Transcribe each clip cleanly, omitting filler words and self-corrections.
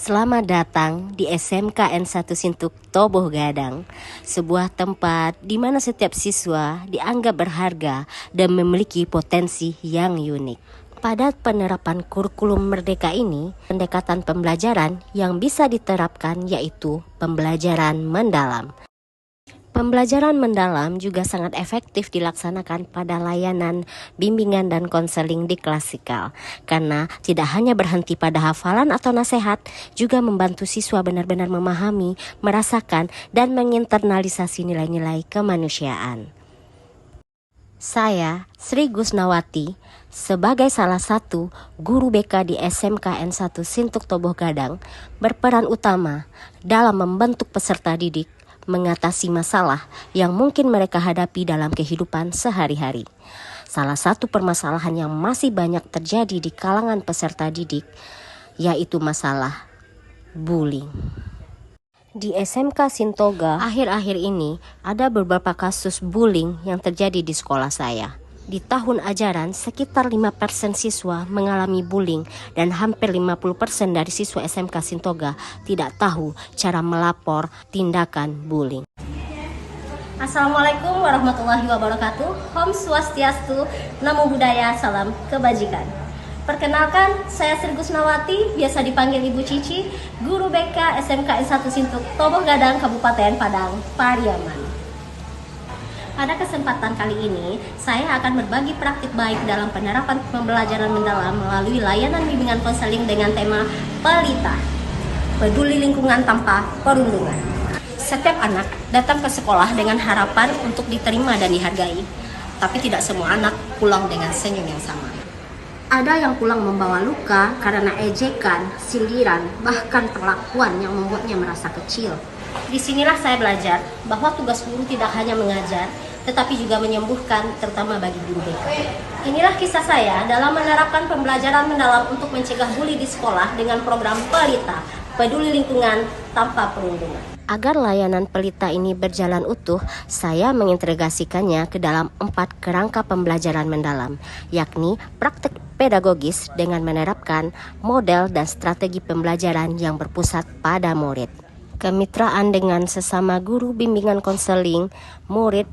Selamat datang di SMKN 1 Sintuk Toboh Gadang, sebuah tempat di mana setiap siswa dianggap berharga dan memiliki potensi yang unik. Pada penerapan kurikulum Merdeka ini, pendekatan pembelajaran yang bisa diterapkan yaitu pembelajaran mendalam. Pembelajaran mendalam juga sangat efektif dilaksanakan pada layanan, bimbingan, dan konseling di klasikal. Karena tidak hanya berhenti pada hafalan atau nasihat, juga membantu siswa benar-benar memahami, merasakan, dan menginternalisasi nilai-nilai kemanusiaan. Saya, Sri Gusnawati, sebagai salah satu guru BK di SMKN 1 Sintuk Toboh Gadang, berperan utama dalam membentuk peserta didik mengatasi masalah yang mungkin mereka hadapi dalam kehidupan sehari-hari. Salah satu permasalahan yang masih banyak terjadi di kalangan peserta didik yaitu masalah bullying. Di SMK Sintoga, akhir-akhir ini ada beberapa kasus bullying yang terjadi di sekolah saya. Di tahun ajaran, sekitar 5% siswa mengalami bullying dan hampir 50% dari siswa SMK Sintoga tidak tahu cara melapor tindakan bullying. Assalamualaikum warahmatullahi wabarakatuh. Om Swastiastu, Namo Buddhaya, salam kebajikan. Perkenalkan, saya Sri Gusnawati, biasa dipanggil Ibu Cici, guru BK SMKN 1 Sintuk Toboh Gadang, Kabupaten Padang, Pariaman. Pada kesempatan kali ini, saya akan berbagi praktik baik dalam penerapan pembelajaran mendalam melalui layanan bimbingan konseling dengan tema Pelita, peduli lingkungan tanpa perundungan. Setiap anak datang ke sekolah dengan harapan untuk diterima dan dihargai, tapi tidak semua anak pulang dengan senyum yang sama. Ada yang pulang membawa luka karena ejekan, sindiran, bahkan perlakuan yang membuatnya merasa kecil. Disinilah saya belajar bahwa tugas guru tidak hanya mengajar, tetapi juga menyembuhkan, terutama bagi guru BK. Inilah kisah saya dalam menerapkan pembelajaran mendalam untuk mencegah bully di sekolah dengan program Pelita, peduli lingkungan tanpa perundungan. Agar layanan Pelita ini berjalan utuh, saya mengintegrasikannya ke dalam 4 kerangka pembelajaran mendalam, yakni praktik pedagogis dengan menerapkan model dan strategi pembelajaran yang berpusat pada murid, kemitraan dengan sesama guru bimbingan konseling, murid,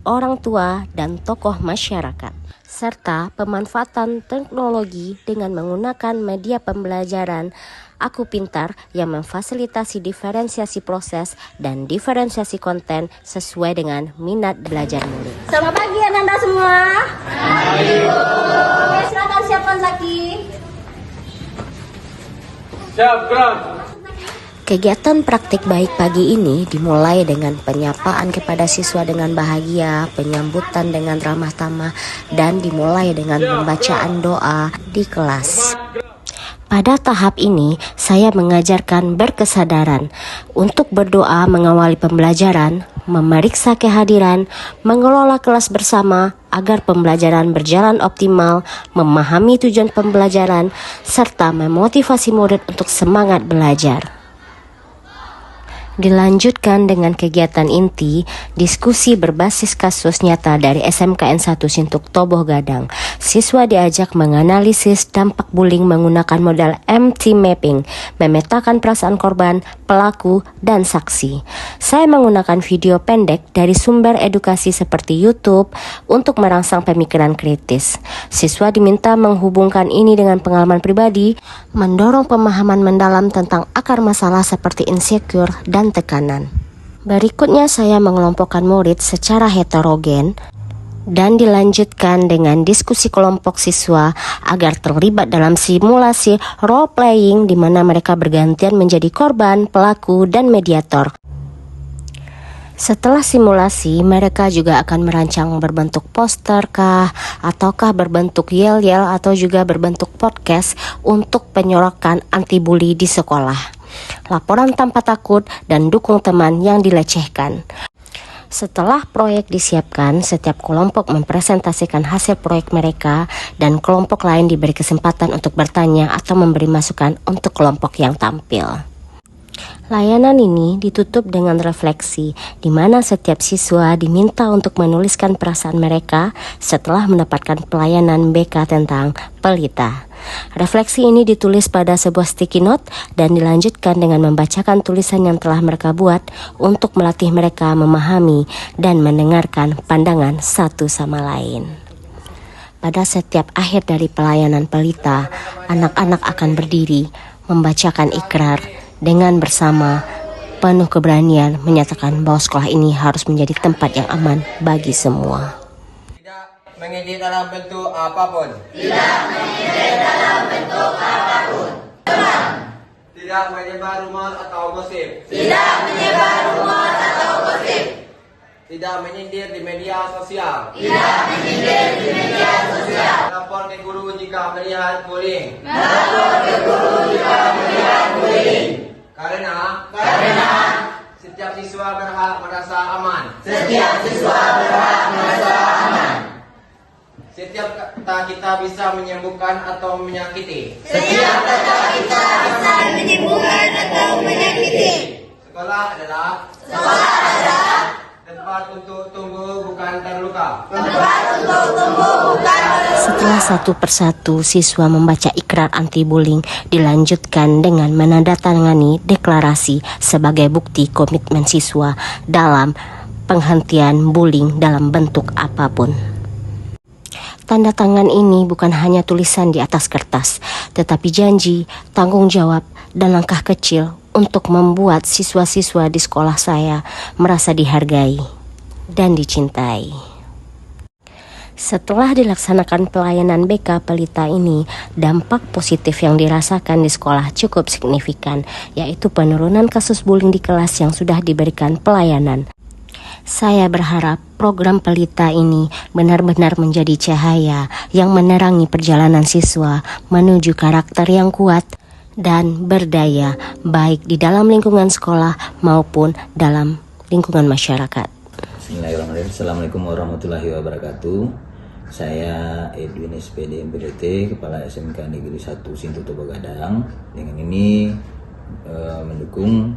orang tua, dan tokoh masyarakat, serta pemanfaatan teknologi dengan menggunakan media pembelajaran Aku Pintar yang memfasilitasi diferensiasi proses dan diferensiasi konten sesuai dengan minat belajar murid. Selamat pagi Anda semua. Pagi. Oke, silakan siapkan Zaki. Siap, gerak. Kegiatan praktik baik pagi ini dimulai dengan penyapaan kepada siswa dengan bahagia, penyambutan dengan ramah tamah, dan dimulai dengan pembacaan doa di kelas. Pada tahap ini, saya mengajarkan berkesadaran untuk berdoa mengawali pembelajaran, memeriksa kehadiran, mengelola kelas bersama agar pembelajaran berjalan optimal, memahami tujuan pembelajaran, serta memotivasi murid untuk semangat belajar. Dilanjutkan dengan kegiatan inti, diskusi berbasis kasus nyata dari SMKN 1 Sintuk Toboh Gadang. Siswa diajak menganalisis dampak bullying menggunakan model empty mapping, memetakan perasaan korban, pelaku, dan saksi. Saya menggunakan video pendek dari sumber edukasi seperti YouTube untuk merangsang pemikiran kritis. Siswa diminta menghubungkan ini dengan pengalaman pribadi, mendorong pemahaman mendalam tentang akar masalah seperti insecure dan tekanan. Berikutnya saya mengelompokkan murid secara heterogen dan dilanjutkan dengan diskusi kelompok siswa agar terlibat dalam simulasi role playing di mana mereka bergantian menjadi korban, pelaku, dan mediator. Setelah simulasi, mereka juga akan merancang berbentuk poster ataukah berbentuk yel-yel atau juga berbentuk podcast untuk penyorokan anti bully di sekolah. Laporan tanpa takut dan dukung teman yang dilecehkan. Setelah proyek disiapkan, setiap kelompok mempresentasikan hasil proyek mereka dan kelompok lain diberi kesempatan untuk bertanya atau memberi masukan untuk kelompok yang tampil. Layanan ini ditutup dengan refleksi, di mana setiap siswa diminta untuk menuliskan perasaan mereka setelah mendapatkan pelayanan BK tentang pelita. Refleksi ini ditulis pada sebuah sticky note dan dilanjutkan dengan membacakan tulisan yang telah mereka buat untuk melatih mereka memahami dan mendengarkan pandangan satu sama lain. Pada setiap akhir dari pelayanan pelita, anak-anak akan berdiri, membacakan ikrar, dengan bersama penuh keberanian menyatakan bahwa sekolah ini harus menjadi tempat yang aman bagi semua. Tidak mengedit dalam bentuk apapun. Tidak menyebar rumor atau gosip. Tidak menyindir di media sosial. Lapor ke guru jika melihat bullying. Karena setiap siswa berhak merasa aman. Setiap kata kita bisa menyembuhkan atau menyakiti. Sekolah adalah tempat untuk tumbuh bukan terluka. Setelah satu persatu siswa membaca ikrar anti-bullying, dilanjutkan dengan menandatangani deklarasi sebagai bukti komitmen siswa dalam penghentian bullying dalam bentuk apapun. Tanda tangan ini bukan hanya tulisan di atas kertas, tetapi janji, tanggung jawab, dan langkah kecil untuk membuat siswa-siswa di sekolah saya merasa dihargai dan dicintai. Setelah dilaksanakan pelayanan BK pelita ini, dampak positif yang dirasakan di sekolah cukup signifikan, yaitu penurunan kasus bullying di kelas yang sudah diberikan pelayanan. Saya berharap program pelita ini benar-benar menjadi cahaya yang menerangi perjalanan siswa menuju karakter yang kuat dan berdaya, baik di dalam lingkungan sekolah maupun dalam lingkungan masyarakat. Bismillahirrahmanirrahim. Assalamualaikum warahmatullahi wabarakatuh. Saya Edwin SPD MPDT, Kepala SMK Negeri 1 Sintu Tobo Gadang. Dengan ini mendukung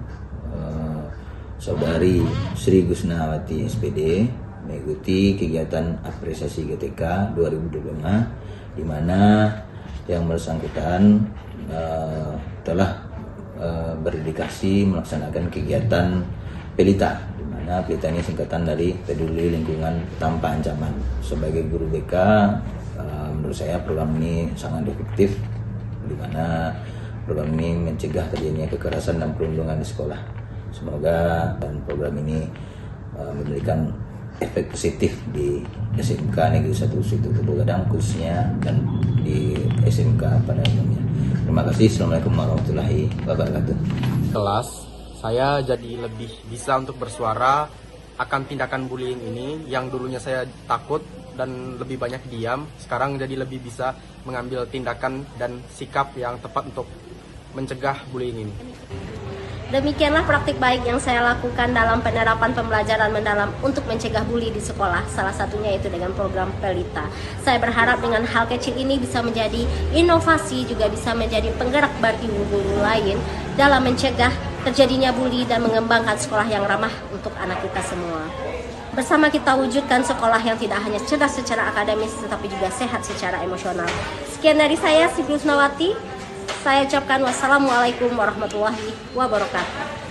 Saudari Sri Gusnawati SPD mengikuti kegiatan apresiasi GTK 2025, di mana yang bersangkutan telah berdedikasi melaksanakan kegiatan pelita, di mana pelita ini singkatan dari peduli lingkungan tanpa ancaman. Sebagai guru BK, menurut saya program ini sangat efektif, di mana program ini mencegah terjadinya kekerasan dan perundungan di sekolah. Semoga dan program ini memberikan efek positif di SMK Negeri 1 Sintu Tobo Gadang khususnya dan di SMK pada umumnya. Terima kasih. Assalamualaikum warahmatullahi wabarakatuh. Kelas, saya jadi lebih bisa untuk bersuara akan tindakan bullying ini. Yang dulunya saya takut dan lebih banyak diam, sekarang jadi lebih bisa mengambil tindakan dan sikap yang tepat untuk mencegah bullying ini. Demikianlah praktik baik yang saya lakukan dalam penerapan pembelajaran mendalam untuk mencegah bully di sekolah, salah satunya itu dengan program pelita. Saya berharap dengan hal kecil ini bisa menjadi inovasi, juga bisa menjadi penggerak bagi guru lain dalam mencegah terjadinya bully dan mengembangkan sekolah yang ramah untuk anak kita semua. Bersama kita wujudkan sekolah yang tidak hanya cerdas secara akademis, tetapi juga sehat secara emosional. Sekian dari saya, Sri Gusnawati. Saya ucapkan wassalamualaikum warahmatullahi wabarakatuh.